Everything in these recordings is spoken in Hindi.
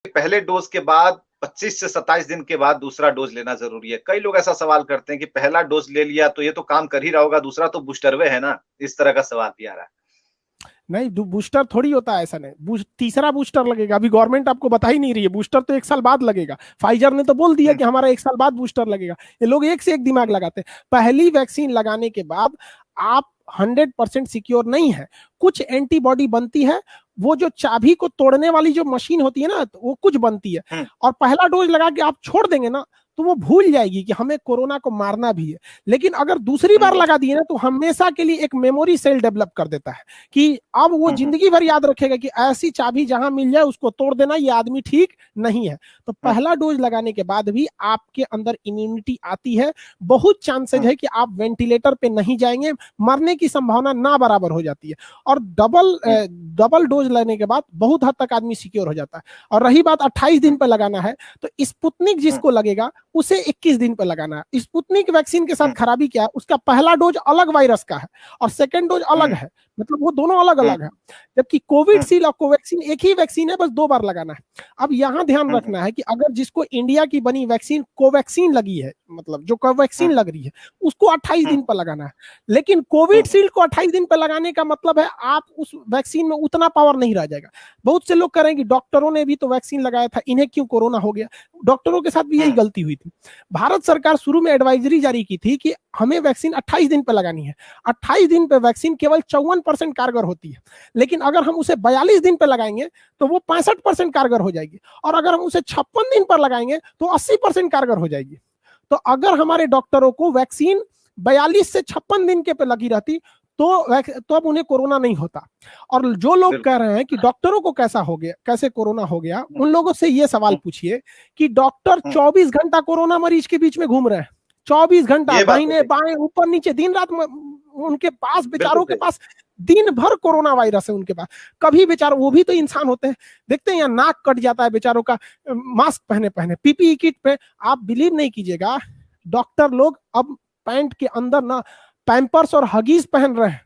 पहले डोज के बाद 25 से 27 दिन के बाद दूसरा डोज लेना जरूरी है। कई लोग ऐसा सवाल करते हैं कि पहला डोज ले लिया तो ये तो काम कर ही रहा होगा, दूसरा तो बूस्टरवे है ना, इस तरह का सवाल भी आ रहा है। नहीं, बूस्टर थोड़ी होता है, ऐसा नहीं। तीसरा बूस्टर लगेगा, अभी गवर्नमेंट आपको बता ही नहीं रही है, बूस्टर तो 1 साल बाद लगेगा। फाइजर ने तो बोल दिया कि हमारा 1 साल बाद बूस्टर लगेगा। ये लोग एक से एक दिमाग लगाते हैं। पहली वैक्सीन लगाने के बाद आप 100% सिक्योर नहीं है, कुछ एंटीबॉडी बनती है, वो जो चाबी को तोड़ने वाली जो मशीन होती है ना, वो कुछ बनती है, और पहला डोज लगा के आप छोड़ देंगे ना, तो वो भूल जाएगी कि हमें कोरोना को मारना भी है। लेकिन अगर दूसरी बार लगा दिए ना, तो हमेशा के लिए एक मेमोरी सेल डेवलप कर देता है कि अब वो जिंदगी भर याद रखेगा कि ऐसी चाबी जहां मिल जाए उसको तोड़ देना, ये आदमी ठीक नहीं है। तो पहला डोज लगाने के बाद भी आपके अंदर इम्यूनिटी आती है, बहुत चांसेज है कि आप वेंटिलेटर पे नहीं जाएंगे, मरने की संभावना ना बराबर हो जाती है। और डबल डोज लेने के बाद बहुत हद तक आदमी सिक्योर हो जाता है। और रही बात 28 दिन पर लगाना है, तो स्पुतनिक जिसको लगेगा उसे 21 दिन पर लगाना है। स्पुतनिक वैक्सीन के साथ खराबी क्या है, उसका पहला डोज अलग वायरस का है और सेकंड डोज अलग है, मतलब वो दोनों अलग अलग है। जबकि कोविडशील्ड और कोवैक्सीन एक ही वैक्सीन है, बस 2 बार लगाना है। अब यहां ध्यान रखना है कि अगर जिसको इंडिया की बनी वैक्सीन कोवैक्सीन लगी है, मतलब जो कोवैक्सीन लग रही है, उसको 28 दिन पर लगाना है। लेकिन कोविडशील्ड को 28 दिन पर लगाने का मतलब है आप उस वैक्सीन में उतना पावर नहीं रह जाएगा। बहुत से लोग करेंगे डॉक्टरों ने भी तो वैक्सीन लगाया था, इन्हें क्यों कोरोना हो गया। डॉक्टरों के साथ भी यही गलती हुई थी। भारत सरकार शुरू में एडवाइजरी जारी की थी कि हमें वैक्सीन 28 दिन पे लगानी है। 28 दिन पे वैक्सीन केवल 54% कारगर होती है, लेकिन अगर हम उसे 42 दिन पे लगाएंगे तो वो 65% कारगर हो जाएगी, और अगर हम उसे 56 दिन पर लगाएंगे तो 80% कारगर हो जाएगी। तो अगर हमारे डॉक्टरों को वैक्सीन 42 से 56 दिन के पे लगी रहती तो अब उन्हें कोरोना नहीं होता। और जो लोग कह रहे हैं कि डॉक्टरों को कैसा हो गया, कैसे कोरोना हो गया, उन लोगों से ये सवाल पूछिए कि डॉक्टर 24 घंटा कोरोना मरीज के बीच में घूम रहे हैं, 24 घंटा दाहिने बाएं ऊपर नीचे दिन रात उनके पास, बेचारों के पास दिन भर कोरोना वायरस है उनके पास। कभी बेचारों, वो भी तो इंसान होते हैं, देखते हैं यहाँ नाक कट जाता है बेचारों का मास्क पहने पहने, पीपीई किट पे। आप बिलीव नहीं कीजिएगा, डॉक्टर लोग अब पैंट के अंदर ना पैम्पर्स और हगीज पहन रहे हैं,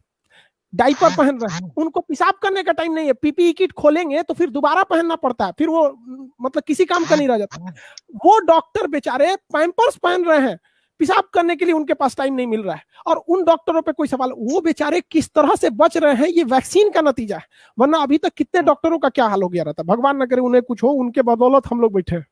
डाइपर पहन रहे हैं। उनको पेशाब करने का टाइम नहीं है, पीपीई किट खोलेंगे तो फिर दोबारा पहनना पड़ता है, फिर वो मतलब किसी काम का नहीं रह जाता। वो डॉक्टर बेचारे पैम्पर्स पहन रहे हैं, पेशाब करने के लिए उनके पास टाइम नहीं मिल रहा है। और उन डॉक्टरों पे कोई सवाल, वो बेचारे किस तरह से बच रहे हैं, ये वैक्सीन का नतीजा है। वरना अभी तक कितने डॉक्टरों का क्या हाल हो गया रहता। भगवान न करे उन्हें कुछ हो, उनके बदौलत हम लोग बैठे हैं।